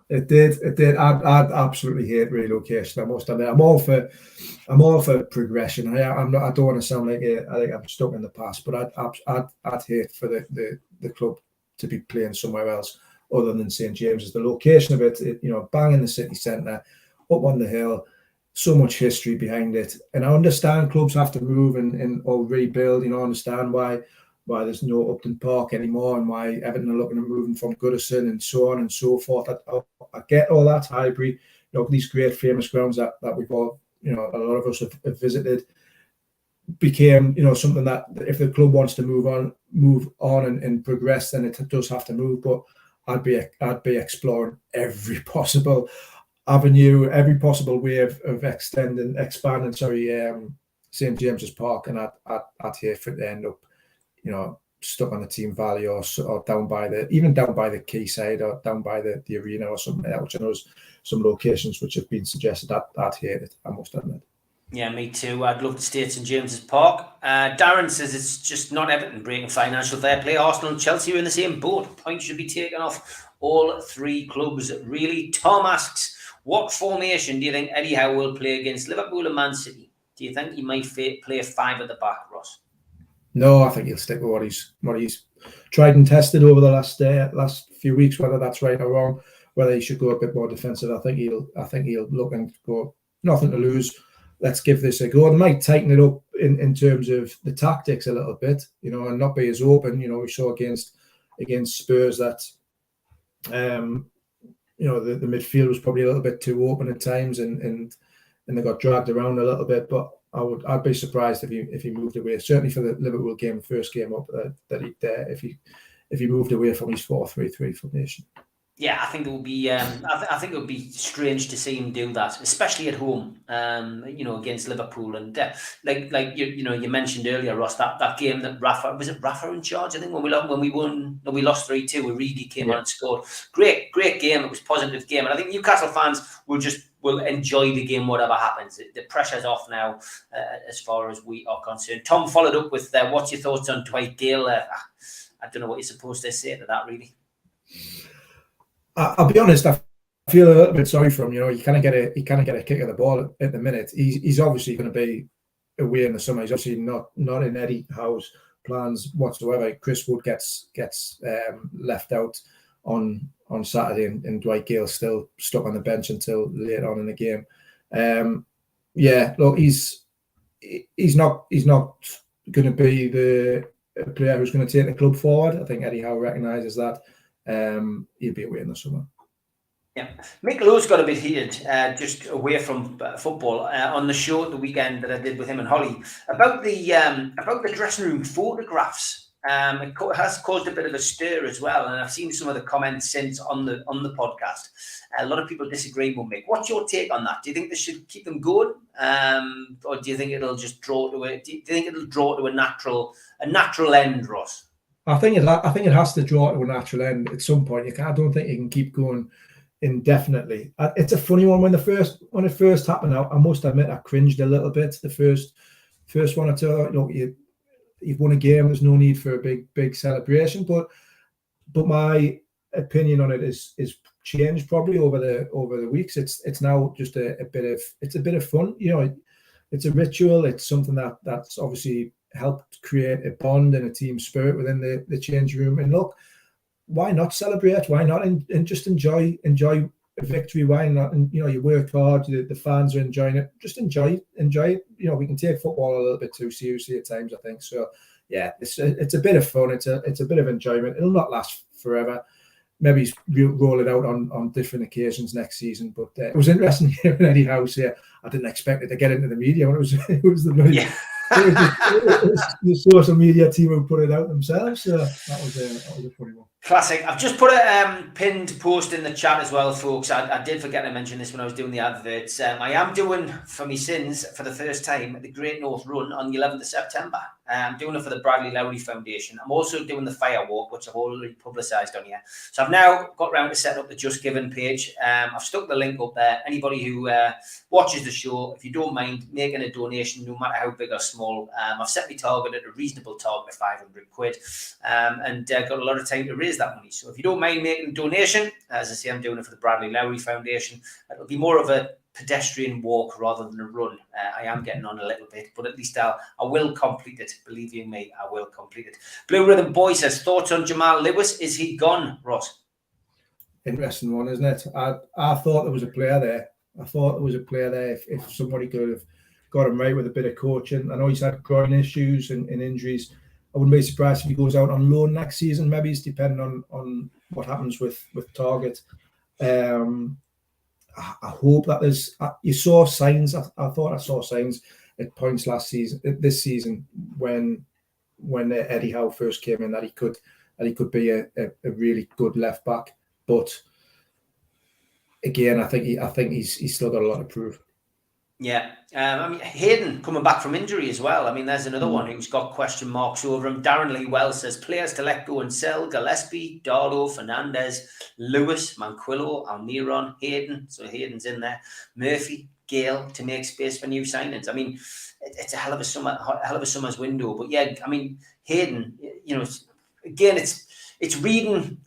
It did. I absolutely hate relocation. I must admit, I'm all for progression. I don't want to sound like I think I'm stuck in the past, but I'd hate for the club to be playing somewhere else other than St. James's. The location of it, bang in the city centre, up on the hill. So much history behind it, and I understand clubs have to move or rebuild. I understand why there's no Upton Park anymore, and why Everton are looking at moving from Goodison and so on and so forth. I get all that. Highbury, these great famous grounds that we've all, a lot of us have visited, became something that if the club wants to move on and progress, then it does have to move. But I'd be exploring every possible avenue, every possible way of expanding St. James's Park, and I'd hate for it to end up stuck on the Team Valley or down by the quayside or down by the arena or something like that, which I know is some locations which have been suggested. I'd hate it, I must admit. Yeah, me too. I'd love to stay at St. James's Park. Darren says it's just not Everton breaking financial fair play. Arsenal and Chelsea are in the same boat. Points should be taken off all three clubs, really. Tom asks, what formation do you think Eddie Howe will play against Liverpool and Man City? Do you think he might play 5 at the back, Ross? No, I think he'll stick with what he's tried and tested over the last few weeks. Whether that's right or wrong, whether he should go a bit more defensive, I think he'll look and go, nothing to lose. Let's give this a go. They might tighten it up in terms of the tactics a little bit, and not be as open. We saw against Spurs that the midfield was probably a little bit too open at times, and they got dragged around a little bit. But I'd be surprised if he moved away. Certainly for the Liverpool game, first game up, if he moved away from his 4-3-3 formation. Yeah, I think it would be. I think it would be strange to see him do that, especially at home. Against Liverpool, and you mentioned earlier, Ross, that game that Rafa in charge? I think when we lost 3-2, Origi came on and scored. Great game. It was a positive game, and I think Newcastle fans will enjoy the game, whatever happens. The pressure's off now, as far as we are concerned. Tom followed up with, "What's your thoughts on Dwight Gale?" I don't know what you're supposed to say to that, really. I'll be honest. I feel a little bit sorry for him. He kind of get a kick of the ball at the minute. He's obviously going to be away in the summer. He's obviously not in Eddie Howe's plans whatsoever. Chris Wood gets left out on Saturday, and Dwight Gale's still stuck on the bench until later on in the game. Look, he's not going to be the player who's going to take the club forward. I think Eddie Howe recognises that. He'll be away in the summer. Yeah, Mick Lowe's got a bit heated just away from football on the show at the weekend that I did with him and Holly about the dressing room photographs. It has caused a bit of a stir as well, and I've seen some of the comments since on the podcast. A lot of people disagree with Mick. What's your take on that? Do you think they should keep them going, or do you think it'll just draw to a natural end, Ross? I think it has to draw to a natural end at some point. I don't think you can keep going indefinitely. It's a funny one. When it first happened, I must admit I cringed a little bit. The first one or two, look, you've won a game. There's no need for a big celebration. But my opinion on it is changed probably over the weeks. It's now just a bit of fun. It's a ritual. It's something that's obviously helped create a bond and a team spirit within the change room. And look, why not celebrate? Why not and just enjoy a victory. Why not? And you work hard. The fans are enjoying it. Just enjoy it. We can take football a little bit too seriously at times, I think. So yeah, it's a bit of fun. It's a bit of enjoyment. It'll not last forever. Maybe roll it out on different occasions next season. But it was interesting hearing Eddie Howe say, I didn't expect it to get into the media when it was the the social media team who put it out themselves. So that was a funny one. Classic. I've just put a pinned post in the chat as well, folks. I did forget to mention this when I was doing the adverts. I am doing for me sins for the first time the Great North Run on the 11th of September. I'm doing it for the Bradley Lowry Foundation. I'm also doing the Fire Walk, which I've already publicised on here. So I've now got round to set up the Just Giving page. I've stuck the link up there. Anybody who watches the show, if you don't mind making a donation, no matter how big or small, I've set my target at a reasonable target of 500 quid and got a lot of time to raise that money. So if you don't mind making a donation, as I say, I'm doing it for the Bradley Lowry Foundation. It'll be more of a pedestrian walk rather than a run. I am getting on a little bit, but at least I will complete it. Believe you me, I will complete it. Blue Rhythm Boy says, thoughts on Jamal Lewis? Is he gone, Ross? Interesting one, isn't it? I thought there was a player there. If somebody could have got him right with a bit of coaching. I know he's had groin issues and injuries. I wouldn't be surprised if he goes out on loan next season. Maybe it's depending on what happens with Target. I hope that you saw signs. I thought I saw signs at points this season when Eddie Howe first came in that he could be a really good left back. But again, I think he's still got a lot to prove. Yeah, I mean, Hayden coming back from injury as well. I mean, there's another one who's got question marks over him. Darren Lee Wells says, players to let go and sell: Gillespie, Darlow, Fernandez, Lewis, Manquillo, Almiron, Hayden. So Hayden's in there. Murphy, Gale to make space for new signings. I mean, it's a hell of a summer's window. But yeah, I mean, Hayden, again, it's reading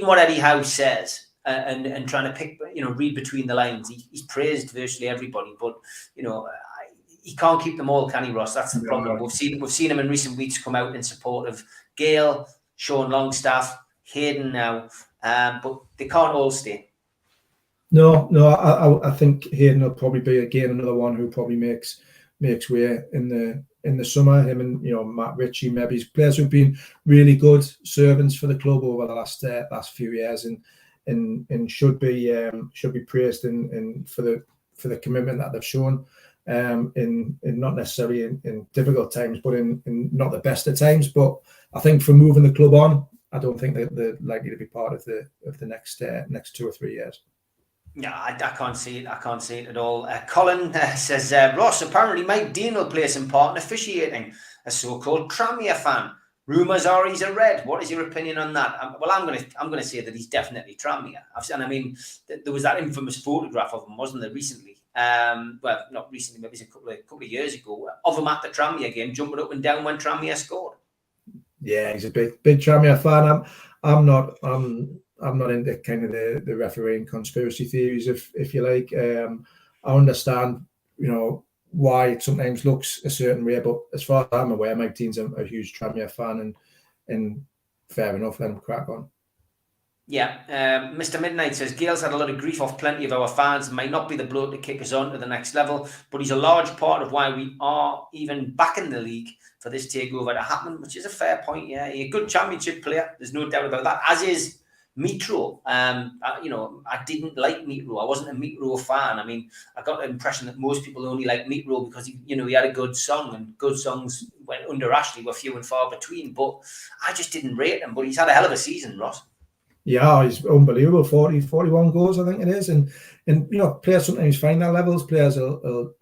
what Eddie Howe says. And trying to pick, read between the lines. He's praised virtually everybody, but he can't keep them all, can he, Ross? That's the problem. We've seen him in recent weeks come out in support of Gale, Sean Longstaff, Hayden now, but they can't all stay. No, I think Hayden will probably be again another one who probably makes way in the summer. Him and Matt Ritchie, maybe players who've been really good servants for the club over the last few years and should be praised in for the commitment that they've shown in not necessarily in difficult times, but in not the best of times. But I think for moving the club on, I don't think that they're likely to be part of the next 2 or 3 years. Yeah, I can't see it. I can't see it at all. Colin says, Ross, apparently Mike Dean will play some part in officiating. A so-called Tranmere fan. Rumours are he's a Red. What is your opinion on that? Well, I'm going to say that he's definitely Tranmere. I mean, there was that infamous photograph of him, wasn't there, recently? Well, not recently, maybe it's a couple of years ago, of him at the Tranmere game, jumping up and down when Tranmere scored. Yeah, he's a big Tranmere fan. I'm not into kind of the refereeing conspiracy theories, if you like. I understand, why it sometimes looks a certain way, but as far as I'm aware, Mike Dean's a huge Tranmere fan, and fair enough, let him crack on. Yeah, Mr. Midnight says, Gale's had a lot of grief off plenty of our fans, might not be the bloke to kick us on to the next level, but he's a large part of why we are even back in the league for this takeover to happen, which is a fair point. Yeah, he's a good championship player, there's no doubt about that, as is Mitro. I didn't like Mitro. I wasn't a Mitro fan. I mean, I got the impression that most people only like Mitro because he had a good song, and good songs went under Ashley were few and far between. But I just didn't rate him. But he's had a hell of a season, Ross. Yeah, he's unbelievable. 41 goals, I think it is. And players sometimes find that levels. Players will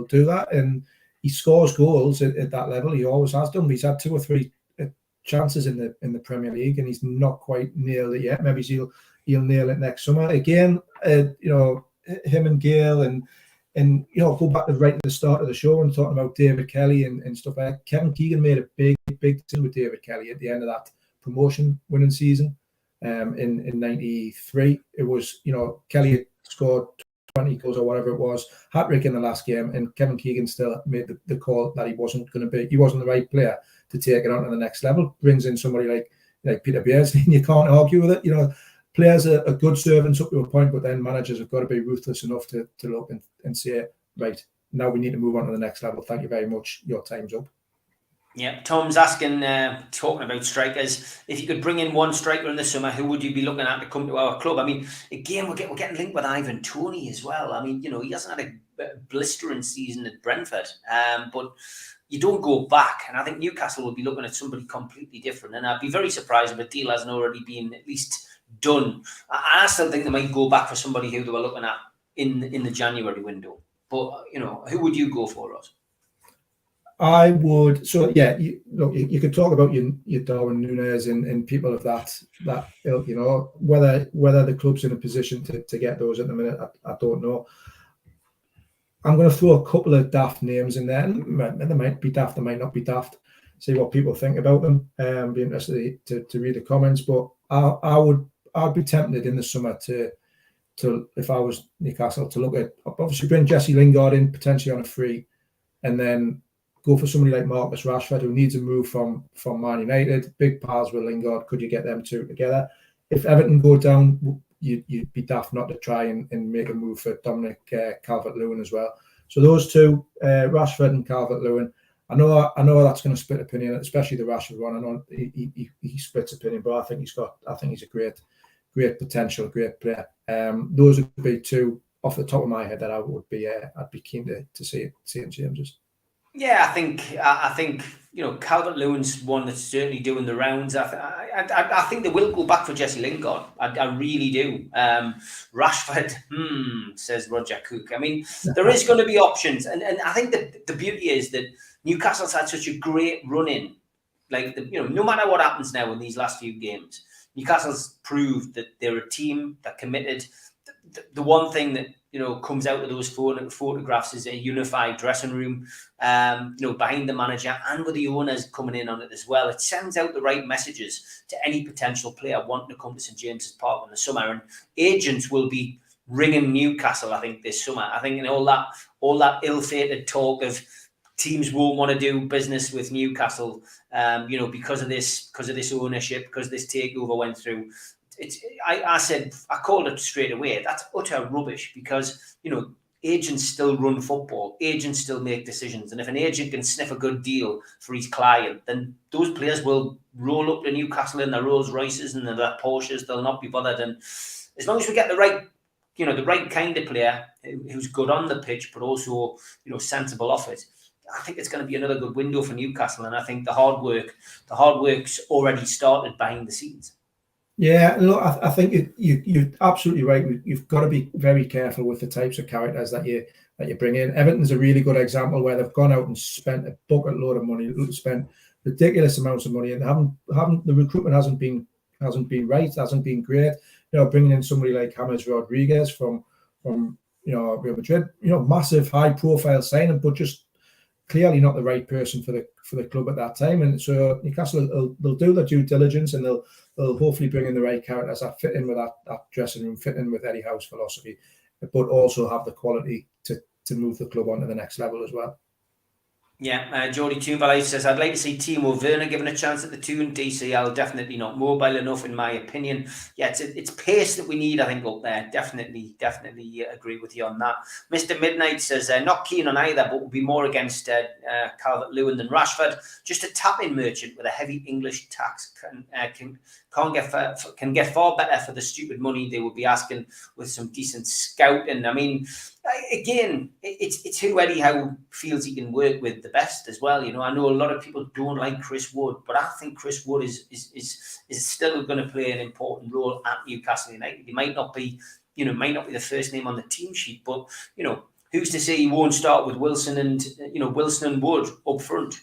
do that, and he scores goals at that level. He always has done. He's had 2 or 3 chances in the Premier League, and he's not quite nailed it yet. Maybe he'll nail it next summer. Again, him and Gale and go back to right at the start of the show and talking about David Kelly and stuff like that. Kevin Keegan made a big decision with David Kelly at the end of that promotion winning season in 93. It was, Kelly had scored 20 goals or whatever it was, hat-trick in the last game, and Kevin Keegan still made the call that he wasn't the right player to take it on to the next level. Brings in somebody like Peter Beardsley, and you can't argue with it. players are good servants up to a point, but then managers have got to be ruthless enough to look and say, right, now we need to move on to the next level. Thank you very much. Your time's up. Yeah, Tom's asking, talking about strikers, if you could bring in one striker in the summer, who would you be looking at to come to our club? I mean, again, we're getting linked with Ivan Toney as well. I mean, he hasn't had a blistering season at Brentford, but you don't go back. And I think Newcastle will be looking at somebody completely different. And I'd be very surprised if a deal hasn't already been at least done. I still think they might go back for somebody who they were looking at in the January window. But, who would you go for, Ross? I would. So yeah, you could talk about your Darwin Núñez and people of that ilk, whether the club's in a position to get those at the minute, I don't know. I'm going to throw a couple of daft names in there, and they might be daft, they might not be daft. See what people think about them. Be interested to read the comments, but I'd be tempted in the summer to if I was Newcastle to look at, obviously bring Jesse Lingard in potentially on a free, and then go for somebody like Marcus Rashford, who needs a move from Man United. Big pals with Lingard. Could you get them two together? If Everton go down, you'd be daft not to try and make a move for Dominic Calvert-Lewin as well. So those two, Rashford and Calvert-Lewin. I know that's going to split opinion, especially the Rashford one. I know he splits opinion, but I think he's a great potential, great player. Those would be two off the top of my head that I would be I'd be keen to see in James's. Yeah, I think Calvert-Lewin's one that's certainly doing the rounds. I think they will go back for Jesse Lingard. I really do. Rashford, says Roger Cook. I mean, there is going to be options, and I think that the beauty is that Newcastle's had such a great run in. Like no matter what happens now in these last few games, Newcastle's proved that they're a team that committed. The one thing that comes out of those photographs is a unified dressing room, behind the manager and with the owners coming in on it as well. It sends out the right messages to any potential player wanting to come to St James's Park in the summer. And agents will be ringing Newcastle, I think, this summer. I think all that ill-fated talk of teams won't want to do business with Newcastle, because of this ownership, because this takeover went through. I called it straight away. That's utter rubbish, because agents still run football. Agents still make decisions, and if an agent can sniff a good deal for his client, then those players will roll up to Newcastle in their Rolls Royces and their Porsches. They'll not be bothered. And as long as we get the right kind of player who's good on the pitch, but also sensible off it, I think it's going to be another good window for Newcastle. And I think the hard work's already started behind the scenes. Yeah, look, I think you're absolutely right. You've got to be very careful with the types of characters that you bring in. Everton's a really good example where they've gone out and spent a bucket load of money, spent ridiculous amounts of money, and the recruitment hasn't been right, hasn't been great. Bringing in somebody like James Rodriguez from Real Madrid, massive high profile signing, but just clearly not the right person for the club at that time. And so Newcastle they'll do their due diligence, and they'll hopefully bring in the right characters that fit in with that dressing room, fit in with Eddie Howe's philosophy, but also have the quality to move the club on to the next level as well. Yeah, Geordie Toonvalley says, I'd like to see Timo Werner given a chance at the Toon. DCL definitely not mobile enough, in my opinion. Yeah, it's pace that we need, I think, up there. Definitely agree with you on that. Mr. Midnight says, not keen on either, but will be more against Calvert-Lewin than Rashford. Just a tap-in merchant with a heavy English tax can get far better for the stupid money they would be asking with some decent scouting. I mean, again, it's who Eddie Howe feels he can work with the best as well. I know a lot of people don't like Chris Wood, but I think Chris Wood is still going to play an important role at Newcastle United. He might not be the first name on the team sheet, but who's to say he won't start with Wilson and Wood up front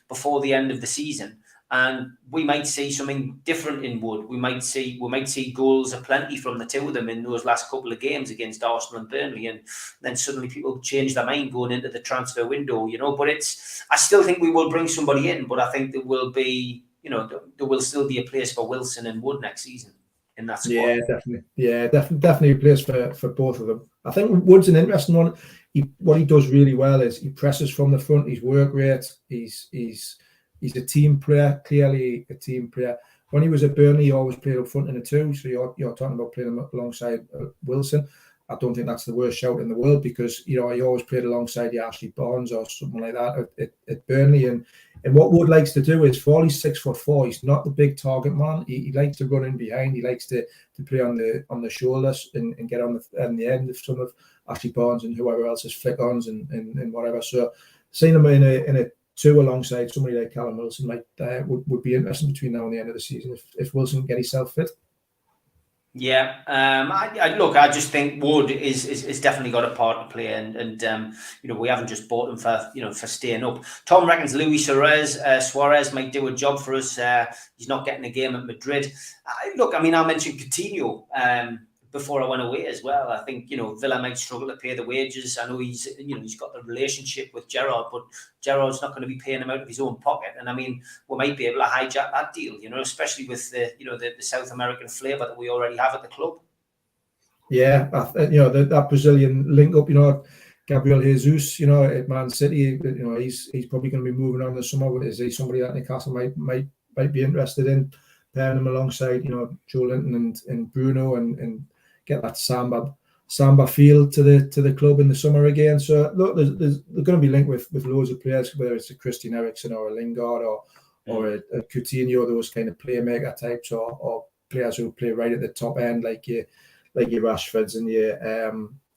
before the end of the season? And we might see something different in Wood. We might see goals aplenty from the two of them in those last couple of games against Arsenal and Burnley, and then suddenly people change their mind going into the transfer window. But I still think we will bring somebody in, but I think there will be, there will still be a place for Wilson and Wood next season in that squad. Yeah, definitely. Yeah, definitely a place for both of them. I think Wood's an interesting one. What he does really well is he presses from the front. His work rate, he's he's a team player, clearly a team player. When he was at Burnley, he always played up front in a two. So you're talking about playing him alongside Wilson. I don't think that's the worst shout in the world, because he always played alongside Ashley Barnes or something like that at Burnley. And what Wood likes to do is, for all he's 6'4", he's not the big target man. He likes to run in behind. He likes to play on the shoulders and get on the end of some of Ashley Barnes and whoever else's flick-ons and whatever. So seeing him in a two alongside somebody like Callum Wilson would be interesting between now and the end of the season if Wilson can get himself fit. Yeah, I just think Wood is definitely got a part to play, and we haven't just bought him for staying up. Tom reckons Luis Suarez might do a job for us. He's not getting a game at Madrid. I mentioned Coutinho before I went away as well. I think Villa might struggle to pay the wages. I know he's got the relationship with Gerrard, but Gerrard's not going to be paying him out of his own pocket. And we might be able to hijack that deal, especially with the South American flavour that we already have at the club. Yeah, that Brazilian link up, Gabriel Jesus, at Man City, he's probably going to be moving on this summer. Is he somebody that Newcastle might be interested in pairing him alongside, Joe Linton and Bruno and get that samba feel to the club in the summer again. So look, they're going to be linked with loads of players, whether it's a Christian Eriksen or a Lingard or a Coutinho, those kind of playmaker types, or players who play right at the top end, like your Rashfords and your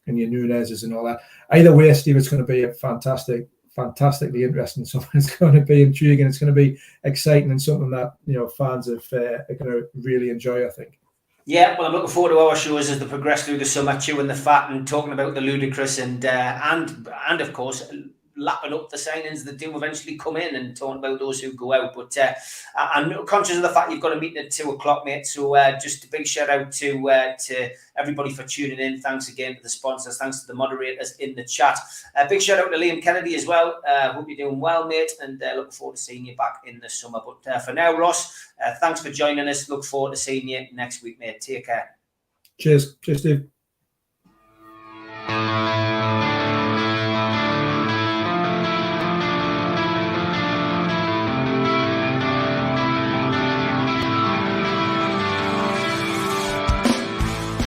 Nunez's and all that. Either way, Steve, it's going to be a fantastically interesting summer. It's going to be intriguing. It's going to be exciting, and something that fans are going to really enjoy, I think. Yeah, well, I'm looking forward to our shows as they progress through the summer, chewing the fat and talking about the ludicrous and of course lapping up the signings that do eventually come in and talking about those who go out. But I'm conscious of the fact you've got a meeting at 2:00, mate. So just a big shout out to everybody for tuning in. Thanks again to the sponsors. Thanks to the moderators in the chat. Big shout out to Liam Kennedy as well. Hope you're doing well, mate, and looking forward to seeing you back in the summer. But for now, Ross, thanks for joining us. Look forward to seeing you next week, mate. Take care. Cheers, Steve.